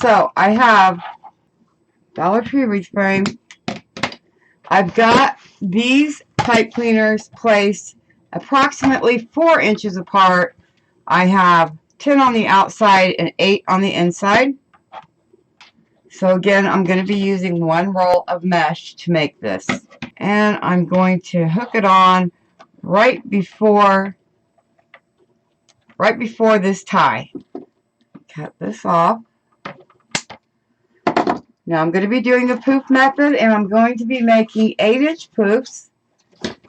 So I have Dollar Tree wreath frame. I've got these pipe cleaners placed approximately 4 inches apart. I have 10 on the outside and 8 on the inside. So again, I'm going to be using 1 roll of mesh to make this. And I'm going to hook it on right before this tie. Cut this off. Now I'm going to be doing the poof method, and I'm going to be making 8-inch poofs.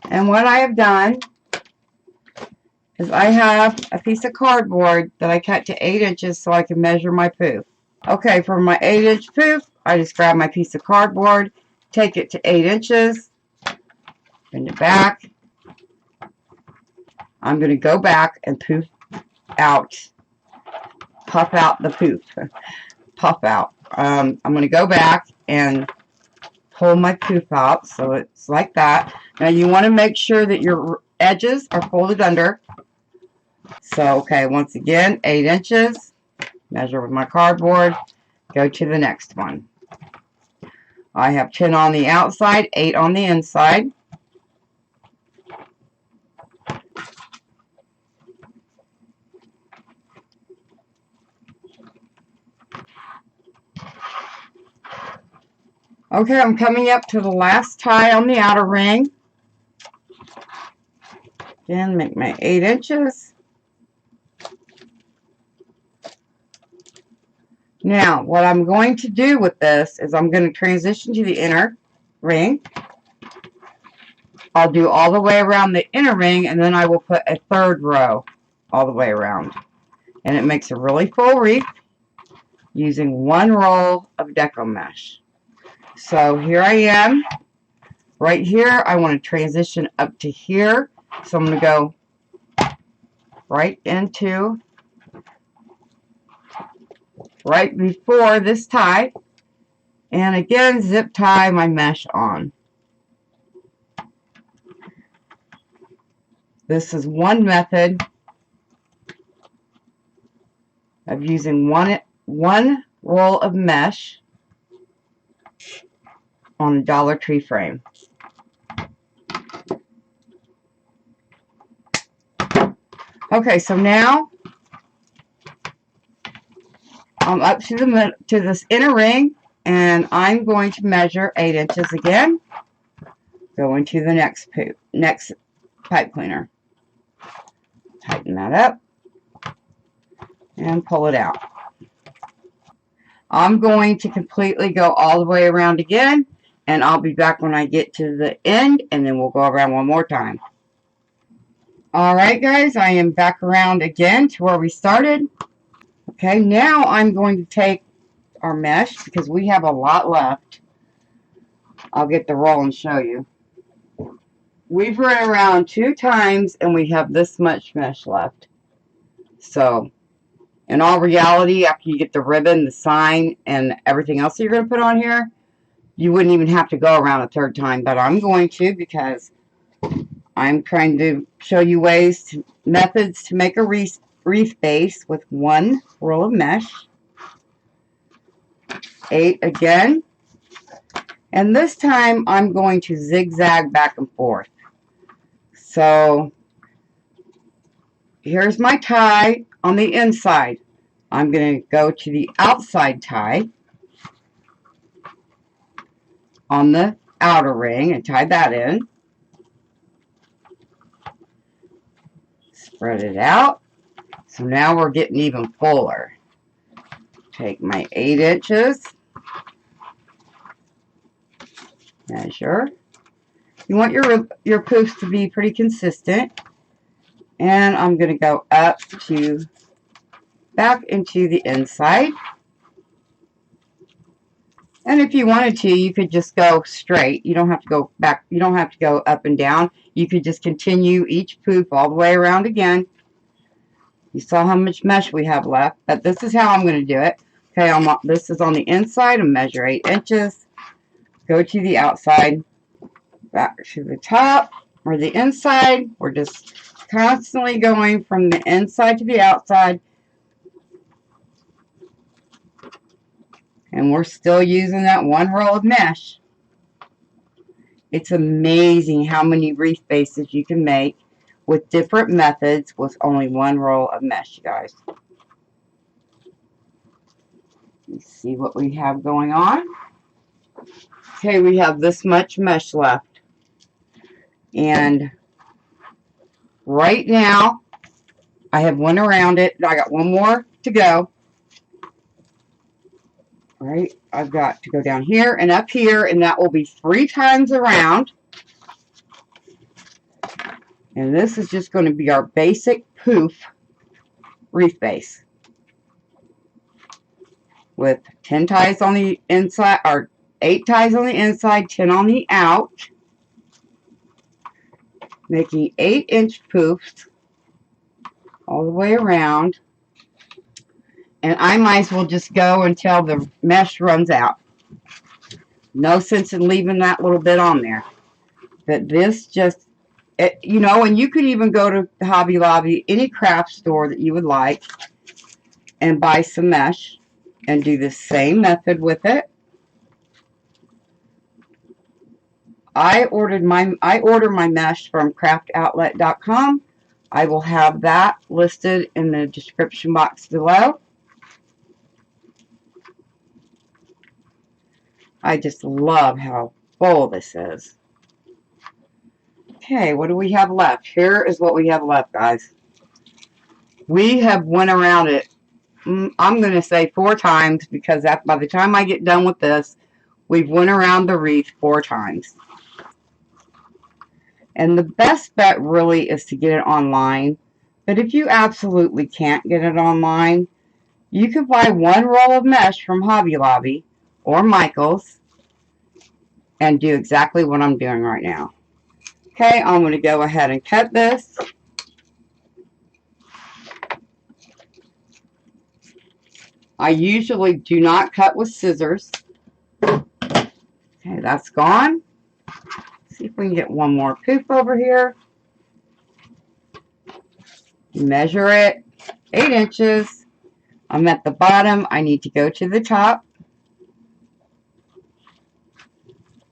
And what I have done is I have a piece of cardboard that I cut to 8 inches so I can measure my poof. Okay, for my 8-inch poof, I just grab my piece of cardboard, take it to 8 inches, bend it back. I'm going to go back and poof out, puff out the poof, puff out. I'm going to go back and pull my poof out, so it's like that. Now you want to make sure that your edges are folded under. So, okay, once again, 8 inches, measure with my cardboard, go to the next one. I have 10 on the outside, 8 on the inside. Okay, I'm coming up to the last tie on the outer ring. Again, make my 8 inches. Now, what I'm going to do with this is I'm going to transition to the inner ring. I'll do all the way around the inner ring, and then I will put a 3rd row all the way around. And it makes a really full wreath using 1 roll of deco mesh. So here I am. Right here, I want to transition up to here. So I'm going to go right into, right before this tie. And again, zip tie my mesh on. This is one method of using one roll of mesh on a Dollar Tree frame. Okay, so now I'm up to this inner ring, and I'm going to measure 8 inches again. Go into the next pipe cleaner. Tighten that up and pull it out. I'm going to completely go all the way around again, and I'll be back when I get to the end, and then we'll go around one more time. Alright guys, I am back around again to where we started. Okay, now I'm going to take our mesh, because we have a lot left. I'll get the roll and show you. We've run around 2 times, and we have this much mesh left. So, in all reality, after you get the ribbon, the sign, and everything else that you're going to put on here, you wouldn't even have to go around a 3rd time, but I'm going to, because I'm trying to show you methods to make a wreath base with 1 roll of mesh. 8 again. And this time I'm going to zigzag back and forth. So here's my tie on the inside. I'm going to go to the outside tie on the outer ring and tie that in. Spread it out. So now we're getting even fuller. Take my 8 inches. Measure. You want your poofs to be pretty consistent. And I'm going to go up to back into the inside. And if you wanted to, you could just go straight. You don't have to go back. You don't have to go up and down. You could just continue each poof all the way around again. You saw how much mesh we have left, but this is how I'm going to do it. Okay, this is on the inside, and measure 8 inches. Go to the outside, back to the top, or the inside. We're just constantly going from the inside to the outside. And we're still using that one roll of mesh. It's amazing how many wreath bases you can make with different methods with only one roll of mesh, you guys. Let's see what we have going on. Okay, we have this much mesh left. And right now, I have one around it. I got one more to go. All right, I've got to go down here and up here, and that will be 3 times around. And this is just going to be our basic poof wreath base with 10 ties on the inside, or 8 ties on the inside, 10 on the out, making 8-inch poofs all the way around. And I might as well just go until the mesh runs out. No sense in leaving that little bit on there. But this just, you know, and you could even go to Hobby Lobby, any craft store that you would like, and buy some mesh and do the same method with it. I order my mesh from craftoutlet.com. I will have that listed in the description box below. I just love how full this is. Okay, what do we have left? Here is what we have left, guys. We have went around it, I'm going to say 4 times, because by the time I get done with this, we've went around the wreath 4 times. And the best bet really is to get it online. But if you absolutely can't get it online, you can buy one roll of mesh from Hobby Lobby or Michael's and do exactly what I'm doing right now. Okay, I'm going to go ahead and cut this. I usually do not cut with scissors. Okay, that's gone. Let's see if we can get one more poof over here. Measure it, 8 inches. I'm at the bottom. I need to go to the top.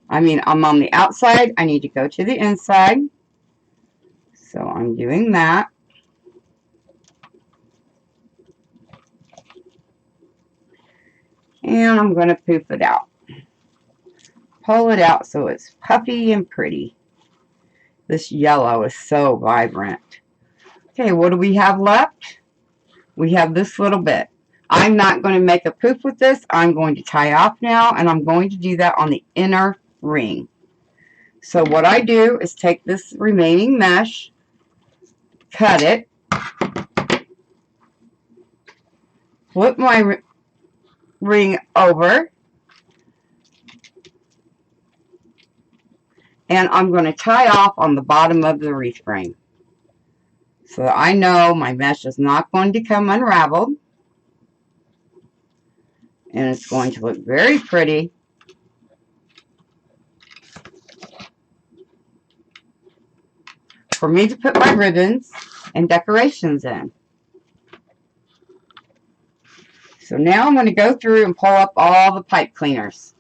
I mean, I'm on the outside. I need to go to the inside. So I'm doing that. And I'm going to poof it out. Pull it out so it's puffy and pretty. This yellow is so vibrant. Okay, what do we have left? We have this little bit. I'm not going to make a poof with this. I'm going to tie off now, and I'm going to do that on the inner ring. So what I do is take this remaining mesh, cut it, flip my ring over, and I'm going to tie off on the bottom of the wreath frame. So I know my mesh is not going to come unraveled. And it's going to look very pretty. For me to put my ribbons and decorations in. So now I'm going to go through and pull up all the pipe cleaners.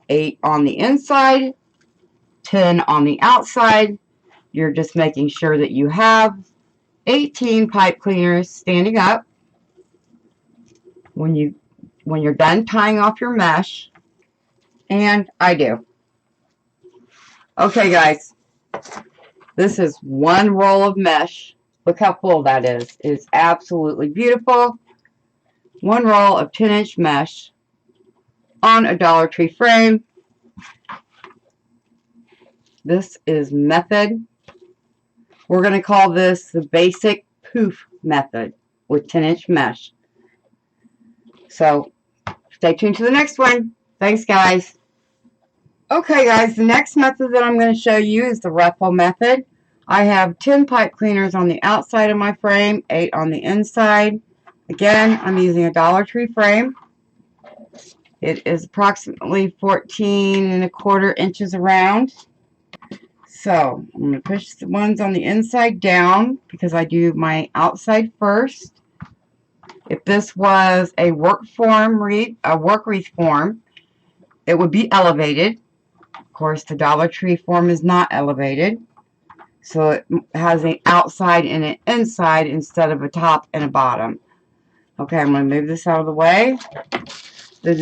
8 on the inside, 10 on the outside. You're just making sure that you have 18 pipe cleaners standing up when you're done tying off your mesh. And I do. Okay, guys. This is one roll of mesh. Look how full that is. It's absolutely beautiful. One roll of 10-inch mesh on a Dollar Tree frame. This is method. We're going to call this the basic poof method with 10-inch mesh. So stay tuned to the next one. Thanks, guys. Okay, guys, the next method that I'm going to show you is the Ruffle method. I have 10 pipe cleaners on the outside of my frame, 8 on the inside. Again, I'm using a Dollar Tree frame. It is approximately 14¼ inches around. So I'm going to push the ones on the inside down because I do my outside first. If this was a work wreath form, it would be elevated. Of course, the Dollar Tree form is not elevated. So it has an outside and an inside instead of a top and a bottom. Okay, I'm going to move this out of the way. The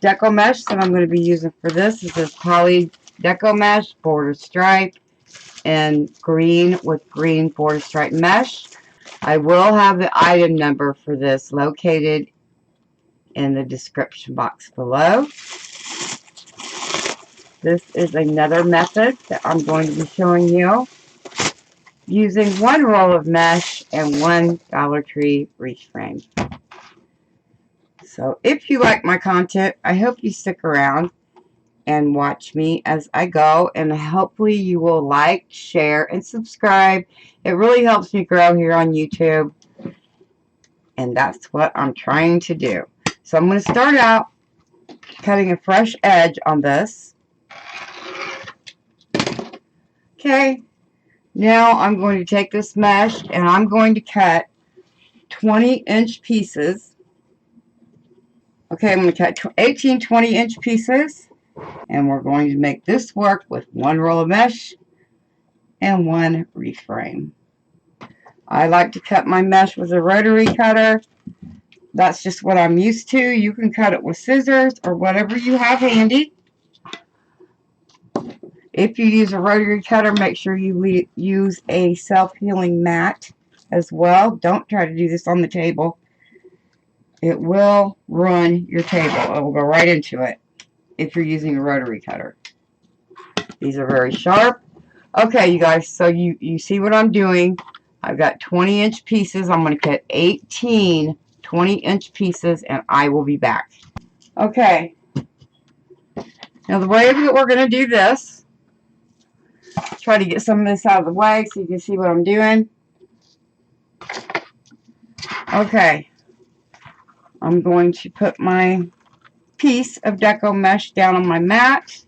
deco mesh that I'm going to be using for this is this poly deco mesh, border stripe, and green with green border stripe mesh. I will have the item number for this located in the description box below. This is another method that I'm going to be showing you using one roll of mesh and one Dollar Tree wreath frame. So if you like my content, I hope you stick around and watch me as I go, and hopefully you will like, share, and subscribe. It really helps me grow here on YouTube, and that's what I'm trying to do. So I'm going to start out cutting a fresh edge on this. Okay, now I'm going to take this mesh and I'm going to cut 20-inch pieces. Okay, I'm going to cut 18 20-inch pieces, and we're going to make this work with one roll of mesh and one wreath frame. I like to cut my mesh with a rotary cutter. That's just what I'm used to. You can cut it with scissors or whatever you have handy. If you use a rotary cutter, make sure you use a self-healing mat as well. Don't try to do this on the table. It will ruin your table. It will go right into it if you're using a rotary cutter. These are very sharp. Okay, you guys, so you see what I'm doing. I've got 20-inch pieces. I'm going to cut 18 20-inch pieces, and I will be back. Okay. Now, the way that we're going to do this, try to get some of this out of the way so you can see what I'm doing. Okay. I'm going to put my piece of deco mesh down on my mat.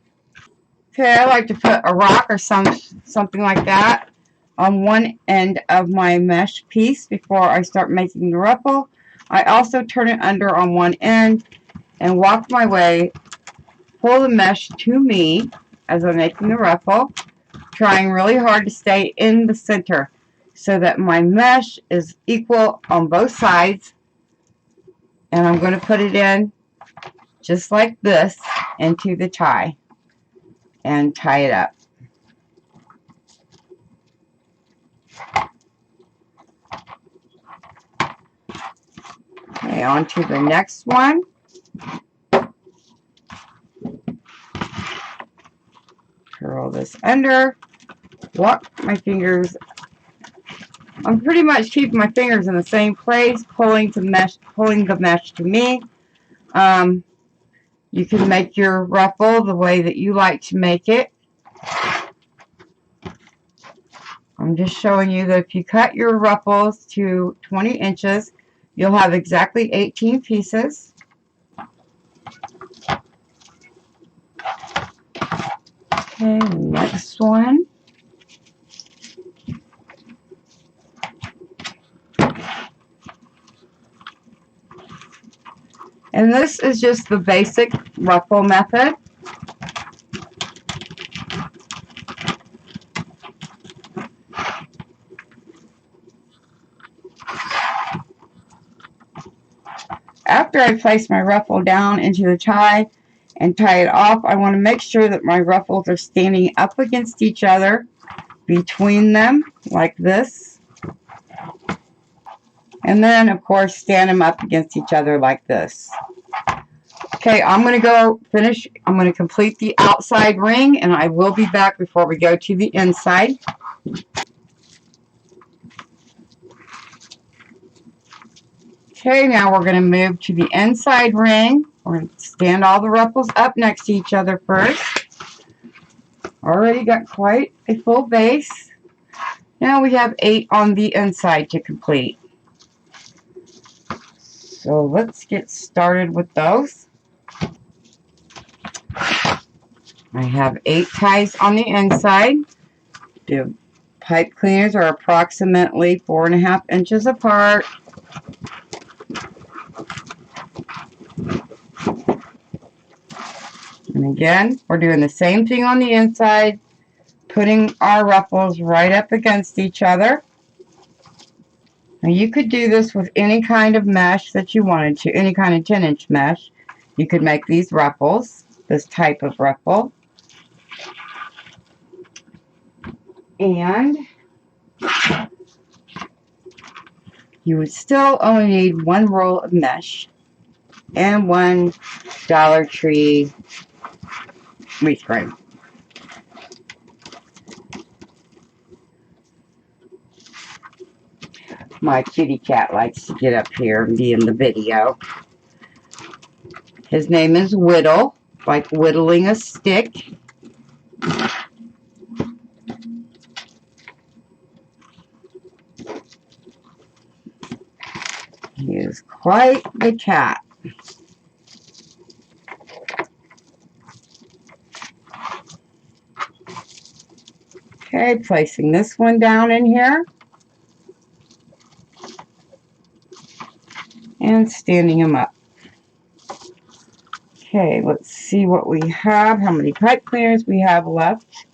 Okay, I like to put a rock or something like that on one end of my mesh piece before I start making the ruffle. I also turn it under on one end and walk my way, pull the mesh to me as I'm making the ruffle, trying really hard to stay in the center so that my mesh is equal on both sides. And I'm going to put it in just like this into the tie and tie it up. Okay, on to the next one. Curl this under. Walk my fingers. I'm pretty much keeping my fingers in the same place, pulling the mesh to me. You can make your ruffle the way that you like to make it. I'm just showing you that if you cut your ruffles to 20 inches, you'll have exactly 18 pieces. Okay, next one. And this is just the basic ruffle method. After I place my ruffle down into the tie and tie it off, I want to make sure that my ruffles are standing up against each other, between them, like this. And then, of course, stand them up against each other like this. Okay, I'm going to go finish. I'm going to complete the outside ring, and I will be back before we go to the inside. Okay, now we're going to move to the inside ring. We're going to stand all the ruffles up next to each other first. Already got quite a full base. Now we have 8 on the inside to complete. So let's get started with those. I have 8 ties on the inside. The pipe cleaners are approximately 4.5 inches apart. And again, we're doing the same thing on the inside, putting our ruffles right up against each other. Now you could do this with any kind of mesh that you wanted to, any kind of 10-inch mesh. You could make these ruffles, this type of ruffle. And you would still only need one roll of mesh and one Dollar Tree wreath frame. My kitty cat likes to get up here and be in the video. His name is Whittle, like whittling a stick. He is quite the cat. Okay, placing this one down in here. And standing him up. Okay, let's see what we have, how many pipe cleaners we have left.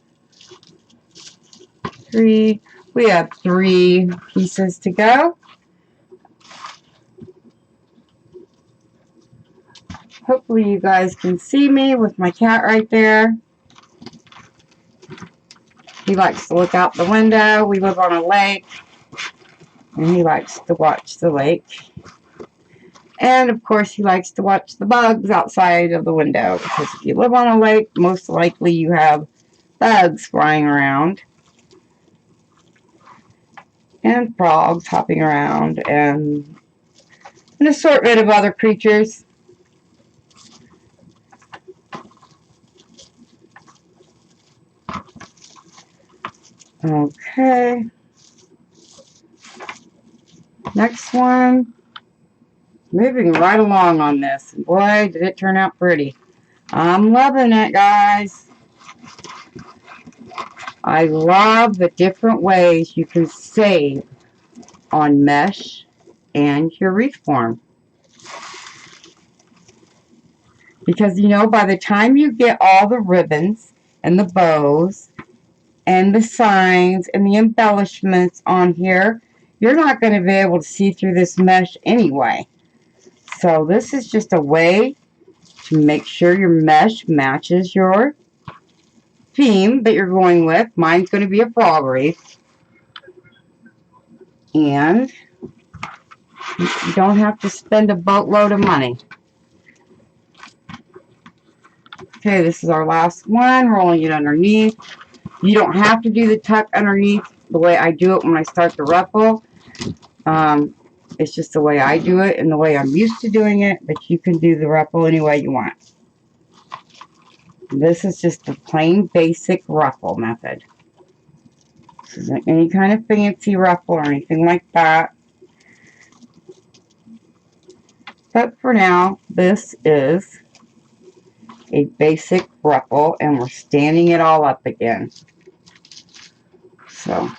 3. We have 3 pieces to go. Hopefully you guys can see me with my cat right there. He likes to look out the window. We live on a lake, and he likes to watch the lake. And of course he likes to watch the bugs outside of the window, because if you live on a lake, most likely you have bugs flying around. And frogs hopping around, and an assortment of other creatures. Okay. Next one. Moving right along on this. Boy, did it turn out pretty. I'm loving it, guys. I love the different ways you can save on mesh and your wreath form. Because, you know, by the time you get all the ribbons and the bows and the signs and the embellishments on here, you're not going to be able to see through this mesh anyway. So this is just a way to make sure your mesh matches your theme that you're going with. Mine's going to be a frog wreath. And you don't have to spend a boatload of money. Okay, this is our last one, rolling it underneath. You don't have to do the tuck underneath the way I do it when I start the ruffle. It's just the way I do it and the way I'm used to doing it, but you can do the ruffle any way you want. This is just the plain basic ruffle method. This isn't any kind of fancy ruffle or anything like that. But for now, this is a basic ruffle, and we're standing it all up again. So,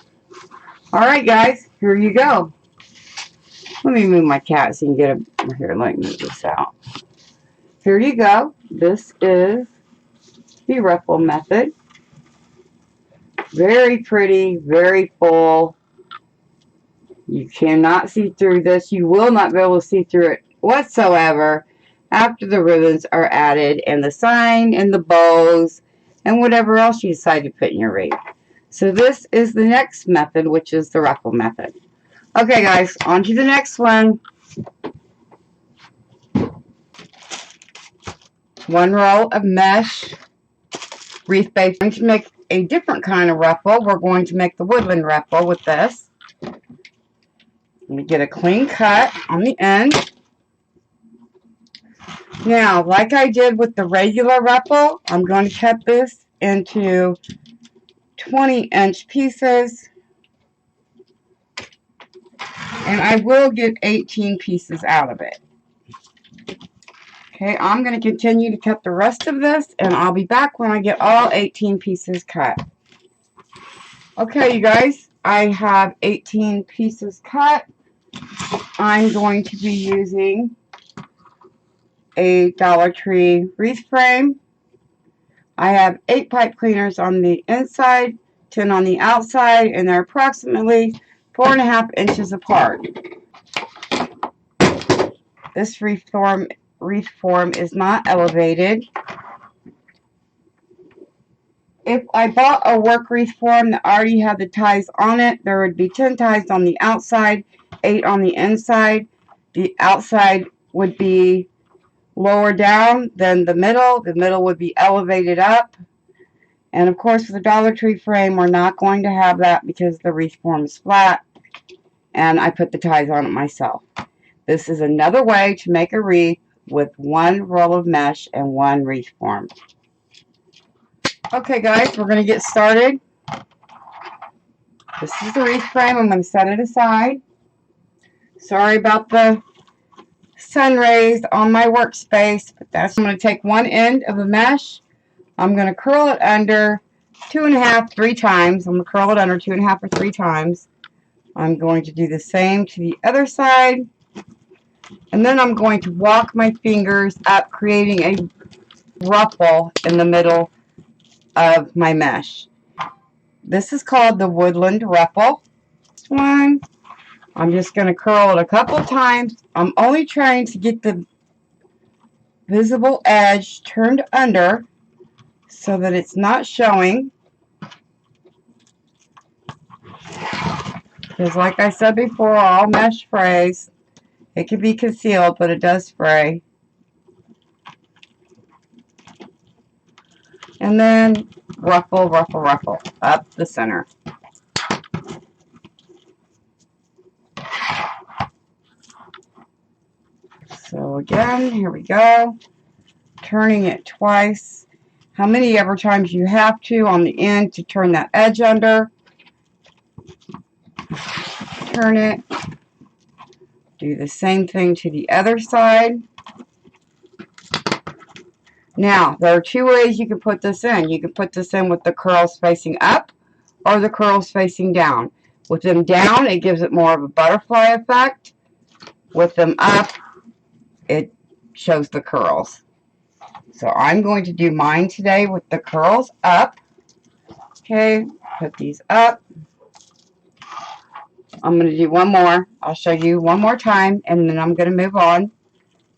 alright guys, here you go. Let me move my cat so you can get a... Here, let me move this out. Here you go. This is the ruffle method. Very pretty, very full. You cannot see through this. You will not be able to see through it whatsoever after the ribbons are added and the sign and the bows and whatever else you decide to put in your wreath. So this is the next method, which is the ruffle method. Okay guys, on to the next one. One roll of mesh wreath base. We're going to make a different kind of ruffle. We're going to make the woodland ruffle with this. Let me get a clean cut on the end. Now, like I did with the regular ruffle, I'm going to cut this into 20-inch pieces. And I will get 18 pieces out of it. Okay, I'm going to continue to cut the rest of this, and I'll be back when I get all 18 pieces cut. Okay, you guys, I have 18 pieces cut. I'm going to be using a Dollar Tree wreath frame. I have 8 pipe cleaners on the inside, 10 on the outside, and they're approximately 4.5 inches apart. This wreath form is not elevated. If I bought a work wreath form that already had the ties on it, there would be 10 ties on the outside, 8 on the inside. The outside would be lower down than the middle. The middle would be elevated up. And of course, with the Dollar Tree frame, we're not going to have that because the wreath form is flat and I put the ties on it myself. This is another way to make a wreath with one roll of mesh and one wreath form. Okay guys, we're going to get started. This is the wreath frame. I'm going to set it aside. Sorry about the sun rays on my workspace, but I'm going to take one end of the mesh. I'm going to curl it under 2.5, 3 times. I'm going to curl it under 2.5 or 3 times. I'm going to do the same to the other side. And then I'm going to walk my fingers up, creating a ruffle in the middle of my mesh. This is called the Woodland Ruffle. This one, I'm just going to curl it a couple times. I'm only trying to get the visible edge turned under so that it's not showing. Because like I said before, all mesh frays, it can be concealed, but it does fray. And then ruffle, ruffle, ruffle up the center. So again, here we go. Turning it twice. How many ever times you have to on the end to turn that edge under. Turn it. Do the same thing to the other side. Now, there are 2 ways you can put this in. You can put this in with the curls facing up or the curls facing down. With them down, it gives it more of a butterfly effect. With them up, it shows the curls. So I'm going to do mine today with the curls up. Okay, put these up. I'm going to do one more. I'll show you one more time, and then I'm going to move on.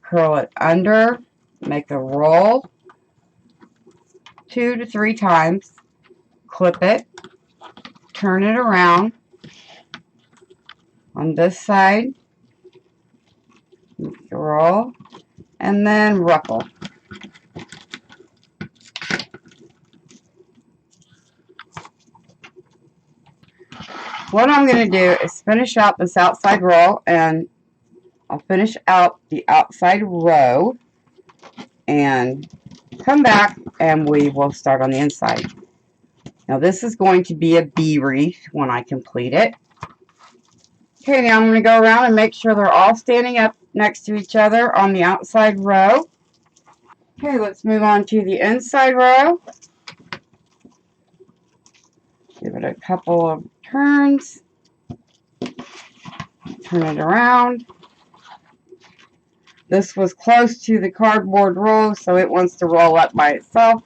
Curl it under, make a roll 2 to 3 times, clip it, turn it around on this side, make a roll, and then ruffle. What I'm going to do is finish out this outside roll, and I'll finish out the outside row and come back and we will start on the inside. Now this is going to be a bee wreath when I complete it. Okay, now I'm going to go around and make sure they're all standing up next to each other on the outside row. Okay, let's move on to the inside row. Give it a couple of turns. Turn it around. This was close to the cardboard roll, so it wants to roll up by itself.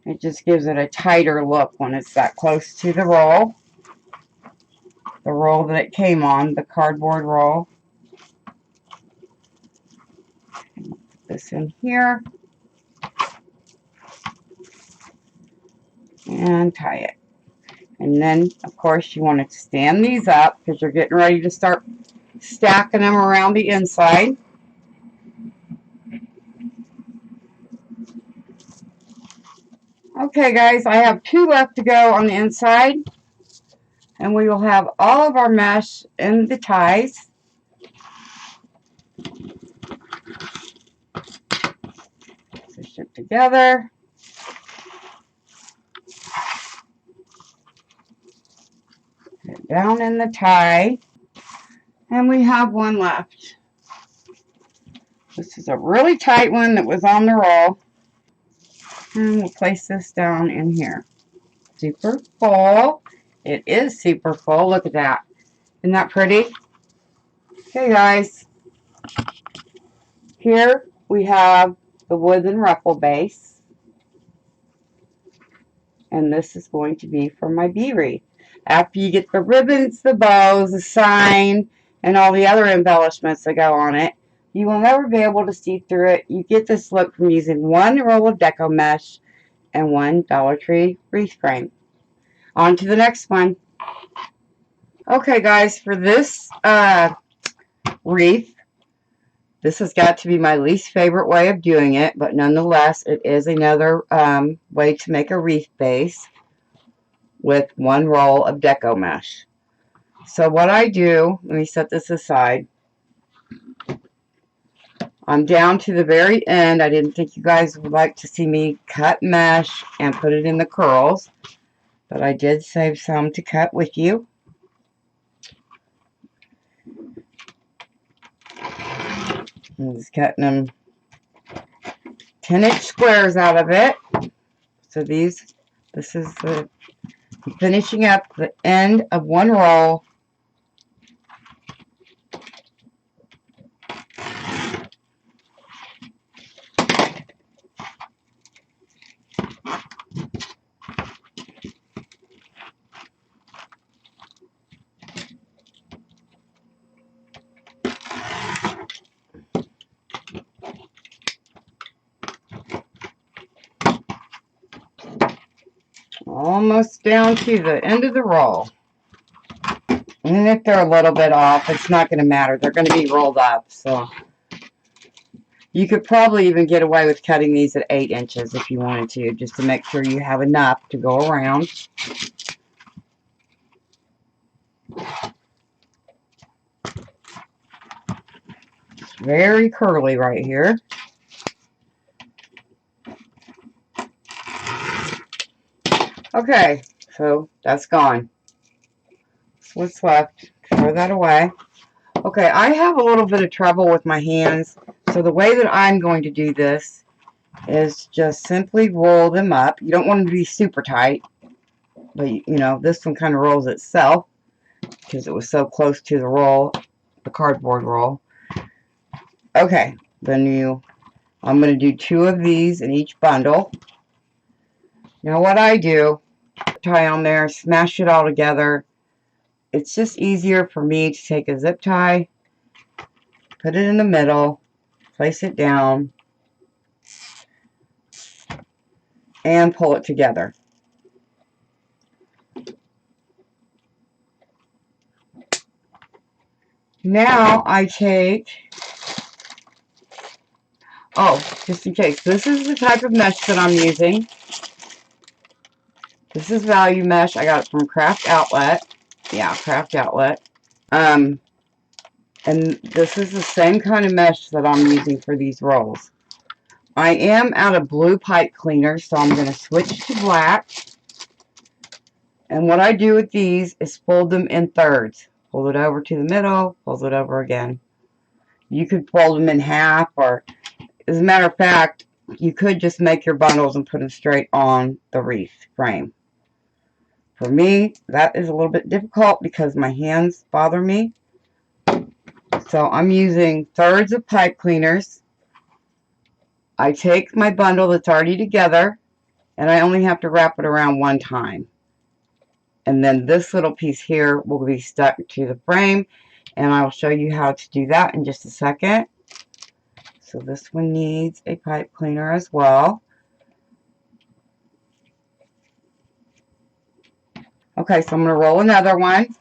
It just gives it a tighter look when it's that close to the roll. The roll that it came on, the cardboard roll. Put this in here. And tie it. And then, of course, you want to stand these up because you're getting ready to start stacking them around the inside. Okay, guys, I have 2 left to go on the inside. And we will have all of our mesh in the ties. Push it together. Put it down in the tie. And we have one left. This is a really tight one that was on the roll. And we'll place this down in here. Super full. It is super full. Look at that. Isn't that pretty? Okay, guys. Here we have the Woodland Ruffle base. And this is going to be for my bee wreath. After you get the ribbons, the bows, the sign, and all the other embellishments that go on it, you will never be able to see through it. You get this look from using one roll of deco mesh and one Dollar Tree wreath frame. On to the next one. Okay, guys, for this wreath, this has got to be my least favorite way of doing it, but nonetheless, it is another way to make a wreath base with one roll of deco mesh. So what I do, let me set this aside. I'm down to the very end. I didn't think you guys would like to see me cut mesh and put it in the curls, but I did save some to cut with you. I'm just cutting them 10-inch squares out of it. So this is the finishing up the end of one roll. Almost down to the end of the roll. And if they're a little bit off, it's not going to matter. They're going to be rolled up. So you could probably even get away with cutting these at 8 inches if you wanted to, just to make sure you have enough to go around. It's very curly right here. Okay, so that's gone. So what's left? Throw that away. Okay, I have a little bit of trouble with my hands, so the way that I'm going to do this is just simply roll them up. You don't want them to be super tight, but you know, this one kind of rolls itself because it was so close to the roll, the cardboard roll. Okay, then I'm going to do 2 of these in each bundle. Now what I do, tie on there, smash it all together. It's just easier for me to take a zip tie, put it in the middle, place it down, and pull it together. Now I take, just in case, this is the type of mesh that I'm using. This is value mesh. I got it from Craft Outlet. Yeah, Craft Outlet. And this is the same kind of mesh that I'm using for these rolls. I am out of blue pipe cleaner, so I'm going to switch to black. And what I do with these is fold them in thirds. Fold it over to the middle, fold it over again. You could fold them in half, or as a matter of fact, you could just make your bundles and put them straight on the wreath frame. For me, that is a little bit difficult because my hands bother me. So I'm using thirds of pipe cleaners. I take my bundle that's already together, and I only have to wrap it around one time. And then this little piece here will be stuck to the frame, and I'll show you how to do that in just a second. So this one needs a pipe cleaner as well. Okay, so I'm going to roll another one.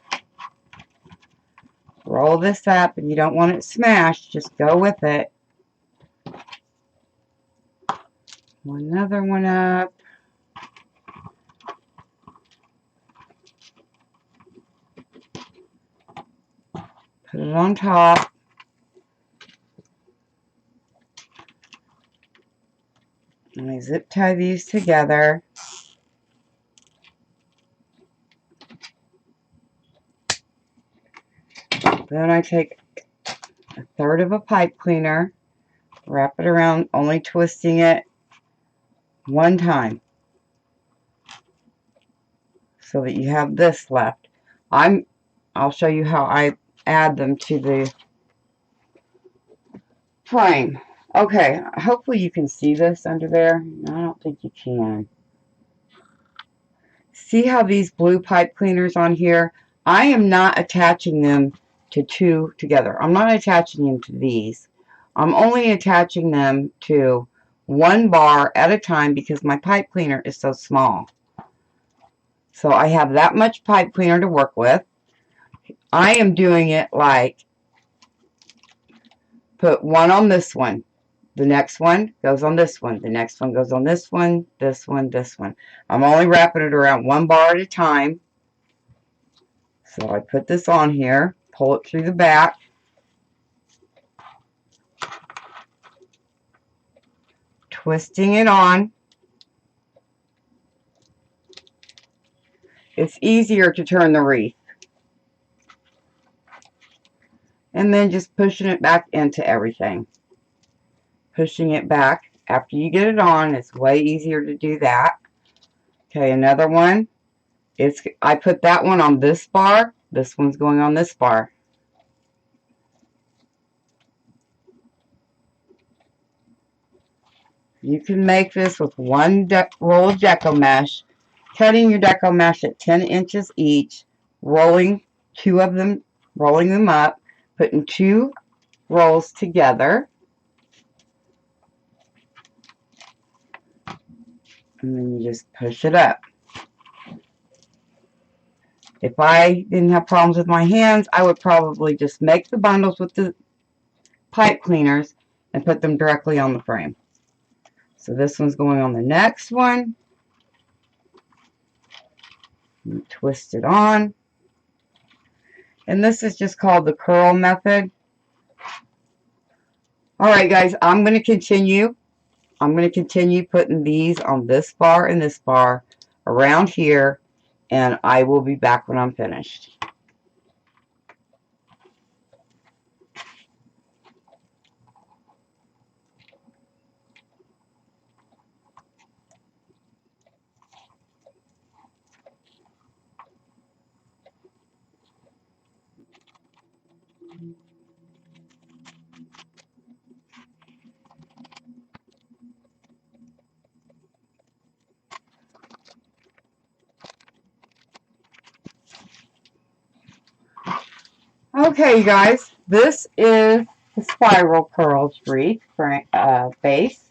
Roll this up, and you don't want it smashed, just go with it. Another one up. Put it on top. And I zip tie these together. Then I take a third of a pipe cleaner, wrap it around, only twisting it one time so that you have this left. I'll show you how I add them to the frame. Okay, hopefully you can see this under there. No, I don't think you can. See how these blue pipe cleaners on here? I am not attaching them to two together. I'm not attaching them to these. I'm only attaching them to one bar at a time because my pipe cleaner is so small. So I have that much pipe cleaner to work with. I am doing it like, put one on this one. The next one goes on this one. The next one goes on this one, this one, this one. I'm only wrapping it around one bar at a time. So I put this on here, pull it through the back, twisting it on. It's easier to turn the wreath. And then just pushing it back into everything. Pushing it back. After you get it on, it's way easier to do that. Okay, another one. I put that one on this bar. This one's going on this bar. You can make this with one roll of deco mesh, cutting your deco mesh at 10 inches each, rolling them up, putting two rolls together, and then you just push it up. If I didn't have problems with my hands, I would probably just make the bundles with the pipe cleaners and put them directly on the frame. So this one's going on the next one. Twist it on. And this is just called the curl method. Alright guys, I'm going to continue. I'm going to continue putting these on this bar and this bar around here, and I will be back when I'm finished. Okay, you guys, this is the Spiral Curls wreath base.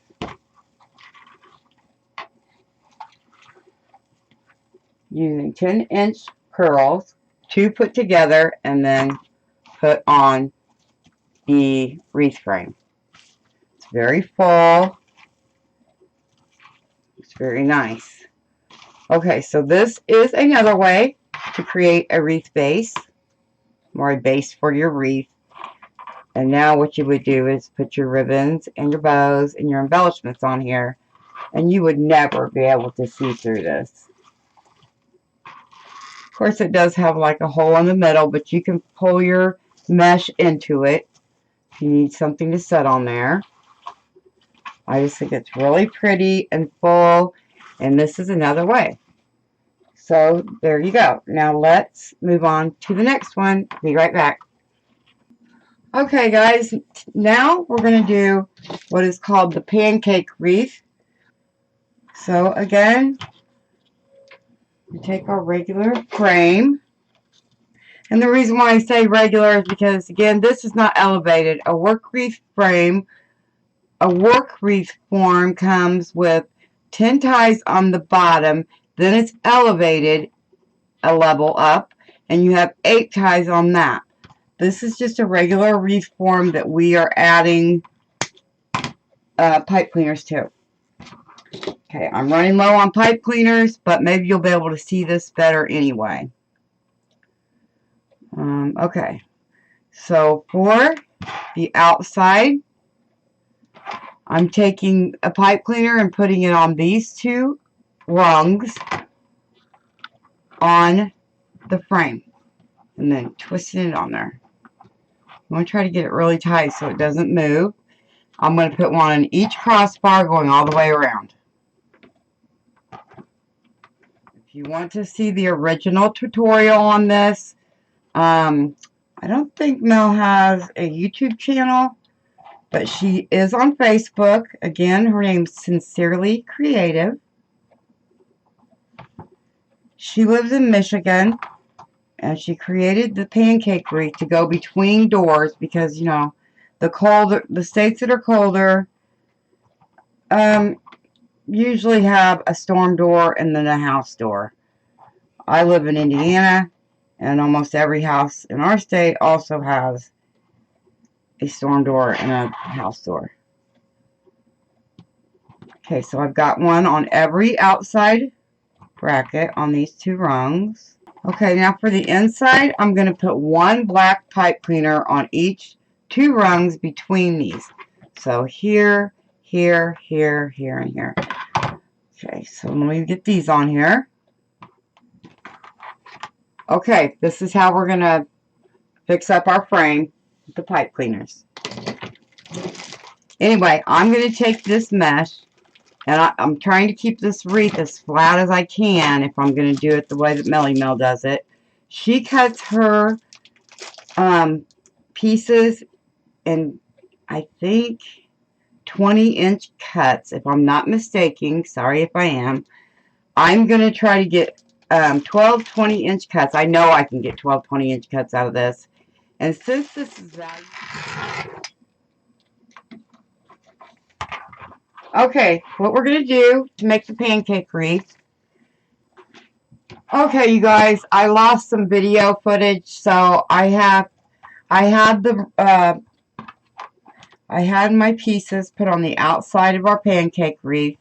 Using 10-inch curls, two put together, and then put on the wreath frame. It's very full. It's very nice. Okay, so this is another way to create a wreath base, or a base for your wreath. And now what you would do is put your ribbons and your bows and your embellishments on here, and you would never be able to see through this. Of course, it does have like a hole in the middle, but you can pull your mesh into it if you need something to set on there. I just think it's really pretty and full, and this is another way. So there you go. Now let's move on to the next one. Be right back. Okay guys, now we're going to do what is called the pancake wreath. So again, we take our regular frame. And the reason why I say regular is because, again, this is not elevated. A work wreath frame, a work wreath form comes with 10 ties on the bottom. Then it's elevated a level up, and you have 8 ties on that. This is just a regular wreath form that we are adding pipe cleaners to. Okay, I'm running low on pipe cleaners, but maybe you'll be able to see this better anyway. Okay, so for the outside, I'm taking a pipe cleaner and putting it on these two rungs on the frame, and then twisting it on there. I'm going to try to get it really tight so it doesn't move. I'm going to put one on each crossbar going all the way around. If you want to see the original tutorial on this, I don't think Mel has a YouTube channel, But she is on Facebook. Again, her name's Sincerely Creative. She lives in Michigan, and she created the pancake wreath to go between doors because, you know, the states that are colder usually have a storm door and then a house door. I live in Indiana, and almost every house in our state also has a storm door and a house door. Okay, so I've got one on every outside bracket on these 2 rungs. Okay, now for the inside, I'm going to put 1 black pipe cleaner on each 2 rungs between these. So here, here, here, here, and here. Okay, so let me get these on here. Okay, this is how we're going to fix up our frame with the pipe cleaners. Anyway, I'm going to take this mesh, and I'm trying to keep this wreath as flat as I can if I'm going to do it the way that Melly Mel does it. She cuts her pieces in, I think, 20-inch cuts, if I'm not mistaken. Sorry if I am. I'm going to try to get 12 20-inch cuts. I know I can get 12 20-inch cuts out of this. And since this is valuable, okay, what we're going to do to make the pancake wreath. Okay, you guys, I lost some video footage, so I had my pieces put on the outside of our pancake wreath,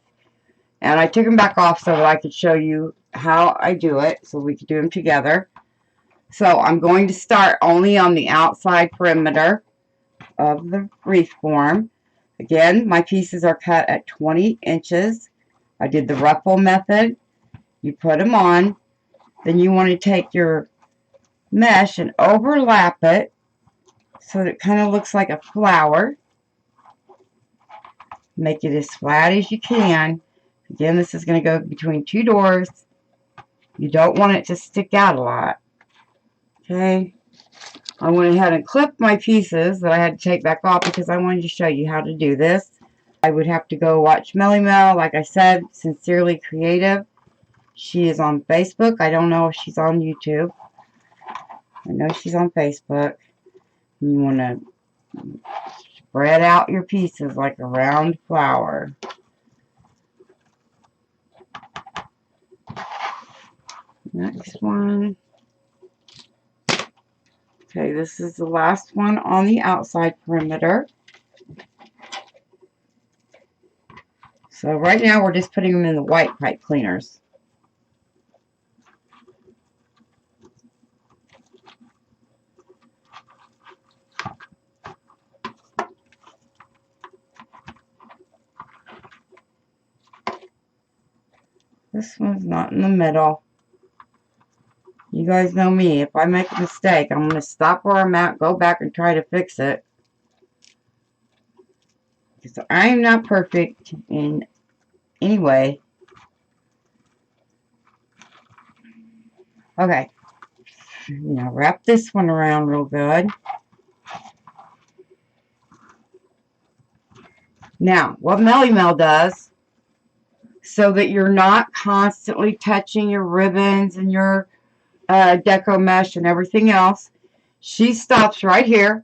and I took them back off so that I could show you how I do it, so we could do them together. So I'm going to start only on the outside perimeter of the wreath form. Again, my pieces are cut at 20 inches. I did the ruffle method. You put them on. Then you want to take your mesh and overlap it so that it kind of looks like a flower. Make it as flat as you can. Again, this is going to go between 2 doors. You don't want it to stick out a lot. Okay. I went ahead and clipped my pieces that I had to take back off because I wanted to show you how to do this. I would have to go watch Melly Mel, like I said, Sincerely Creative. She is on Facebook. I don't know if she's on YouTube. I know she's on Facebook. You want to spread out your pieces like a round flower. Next one. Okay, this is the last one on the outside perimeter. So right now we're just putting them in the white pipe cleaners. This one's not in the middle. You guys know me. If I make a mistake, I'm going to stop where I'm at, go back and try to fix it. Because I'm not perfect in any way. Okay. Now wrap this one around real good. Now, what Melly Mel does, so that you're not constantly touching your ribbons and your deco mesh and everything else, she stops right here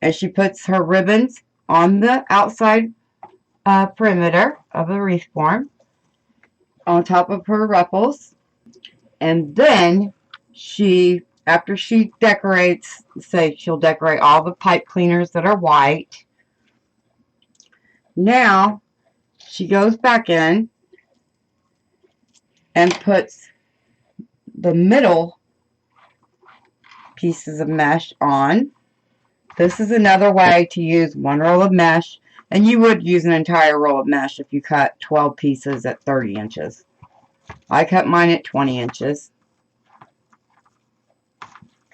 and she puts her ribbons on the outside perimeter of the wreath form on top of her ruffles, and then she, after she decorates, say she'll decorate all the pipe cleaners that are white. Now she goes back in and puts the middle pieces of mesh on. This is another way to use 1 roll of mesh, and you would use an entire roll of mesh if you cut 12 pieces at 30 inches. I cut mine at 20 inches.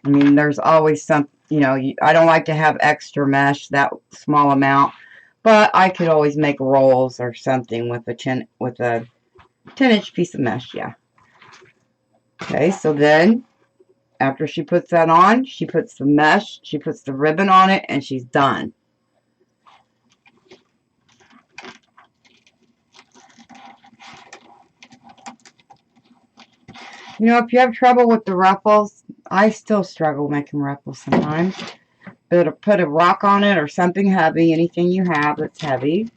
I mean, there's always some, you know, I don't like to have extra mesh, that small amount, but I could always make rolls or something with a 10-inch piece of mesh, yeah. Okay, so then after she puts that on, she puts the mesh, she puts the ribbon on it, and she's done. You know, if you have trouble with the ruffles, I still struggle making ruffles sometimes. But put a rock on it or something heavy, anything you have that's heavy.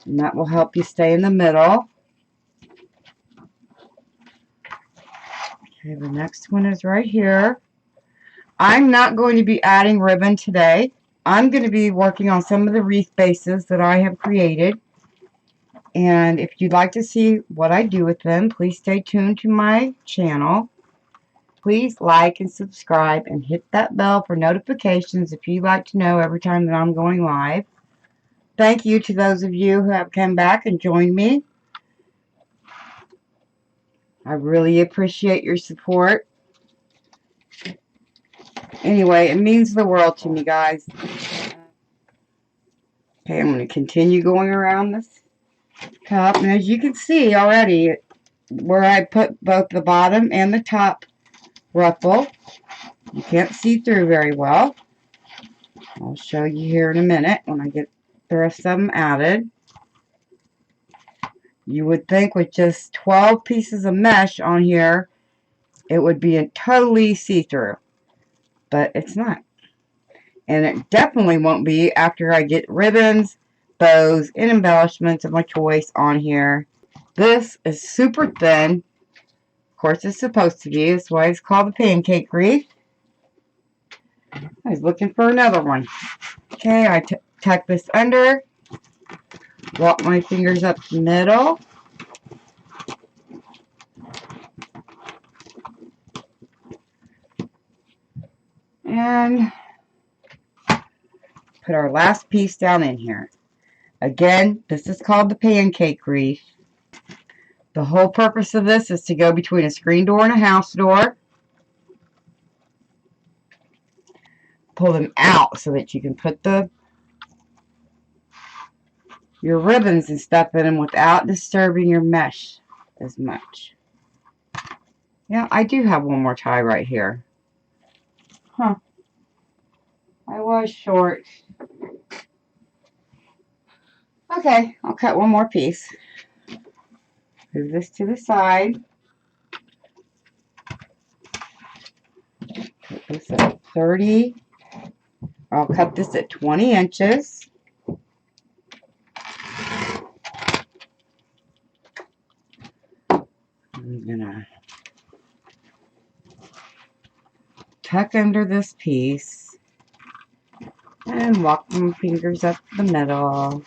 And that will help you stay in the middle. Okay, the next one is right here. I'm not going to be adding ribbon today. I'm going to be working on some of the wreath bases that I have created. And if you'd like to see what I do with them, please stay tuned to my channel. Please like and subscribe and hit that bell for notifications if you'd like to know every time that I'm going live. Thank you to those of you who have come back and joined me. I really appreciate your support. Anyway, it means the world to me, guys. Okay, I'm going to continue going around this top. And as you can see already, where I put both the bottom and the top ruffle, you can't see through very well. I'll show you here in a minute when I get the rest of them added. You would think with just 12 pieces of mesh on here, it would be totally see-through. But it's not. And it definitely won't be after I get ribbons, bows, and embellishments of my choice on here. This is super thin. Of course, it's supposed to be. That's why it's called the Pancake Wreath. I was looking for another one. Okay, I tuck this under. Walk my fingers up the middle. And put our last piece down in here. Again, this is called the Pancake Wreath. The whole purpose of this is to go between a screen door and a house door. Pull them out so that you can put your ribbons and stuff in them without disturbing your mesh as much. Yeah, I do have one more tie right here. Huh. I was short. Okay, I'll cut one more piece. Move this to the side. Cut this at 30. I'll cut this at 20 inches. I'm gonna tuck under this piece and walk my fingers up the middle.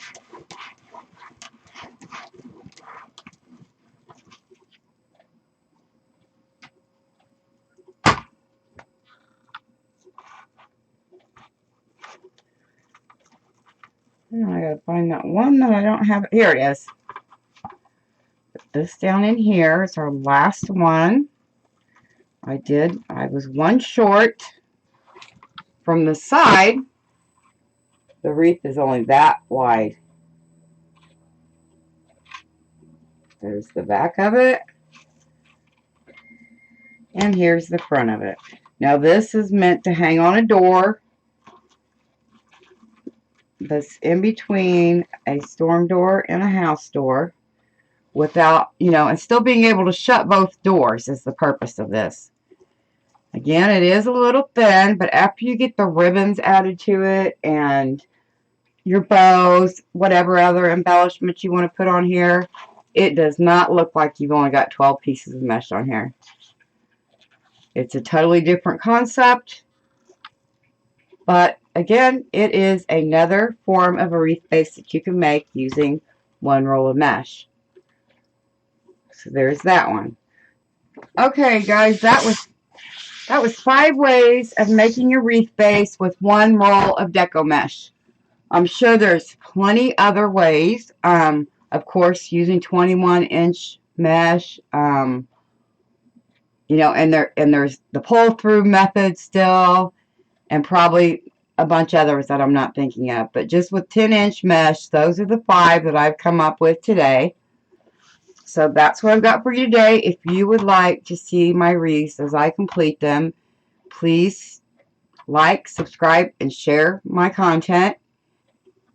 And I gotta find that one that I don't have. Here it is. Put this down in here. It's our last one. I was one short. From the side, the wreath is only that wide. There's the back of it. And here's the front of it. Now this is meant to hang on a door that's in between a storm door and a house door without, and still being able to shut both doors is the purpose of this. Again, it is a little thin, but after you get the ribbons added to it and your bows, whatever other embellishments you want to put on here, it does not look like you've only got 12 pieces of mesh on here. It's a totally different concept, but again, it is another form of a wreath base that you can make using one roll of mesh. So there's that one. Okay, guys, that was 5 ways of making a wreath base with one roll of deco mesh. I'm sure there's plenty other ways. Of course, using 21-inch mesh. And there's the pull-through method still, and probably a bunch of others that I'm not thinking of. But just with 10-inch mesh, those are the 5 that I've come up with today. So that's what I've got for you today. If you would like to see my wreaths as I complete them, please like, subscribe, and share my content.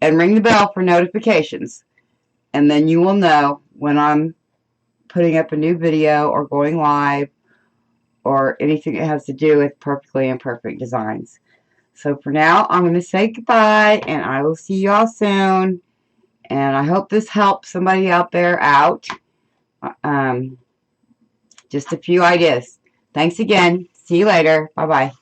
And ring the bell for notifications. And then you will know when I'm putting up a new video or going live or anything that has to do with Perfectly Imperfect Designs. So for now, I'm going to say goodbye, and I will see you all soon. And I hope this helps somebody out there out. Just a few ideas. Thanks again. See you later. Bye-bye.